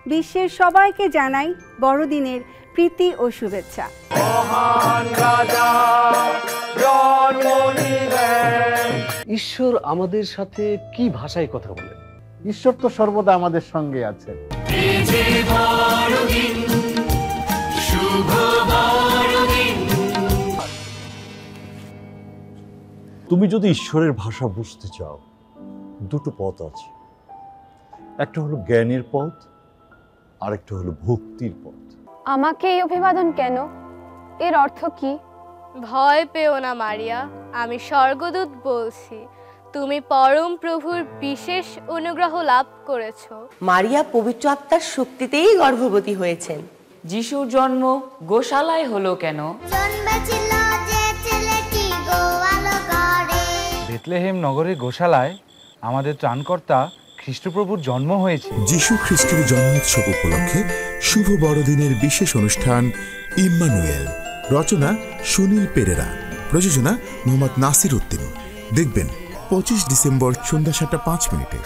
বিশ্বের সবাইকে জানাই বড়দিনের প্রীতি ও শুভেচ্ছা। ঈশ্বর আমাদের সাথে কি ভাষায় কথা বলেন? ঈশ্বর তো সর্বদা আমাদের সঙ্গে আছেন। তুমি যদি ঈশ্বরের ভাষা বুঝতে চাও, দুটো পথ আছে। একটা হলো জ্ঞানের পথ, আরেকটা হলো ভক্তির পথ। আমাকে এই অভিবাদন কেন? এর অর্থ কি? ভয় পেও না মারিয়া, আমি স্বর্গদূত বলছি। তুমি পরম প্রভুর বিশেষ অনুগ্রহ লাভ করেছো। মারিয়া পবিত্র আত্মার শক্তিতেই গর্ভবতী হয়েছেন। যিশুর জন্ম গোশালায় হলো কেন? বেথলেহেম নগরের গোশালায় আমাদের ত্রাণকর্তা খ্রিস্টপ্রভুর জন্ম হয়েছে। যিশু খ্রিস্টের জন্মোৎসব উপলক্ষে শুভ বড়দিনের বিশেষ অনুষ্ঠান ইম্মানুয়েল। রচনা সুনীল পেরেরা, প্রযোজনা মোহাম্মদ নাসির উদ্দিন। দেখবেন 25 ডিসেম্বর সন্ধ্যা 7:05।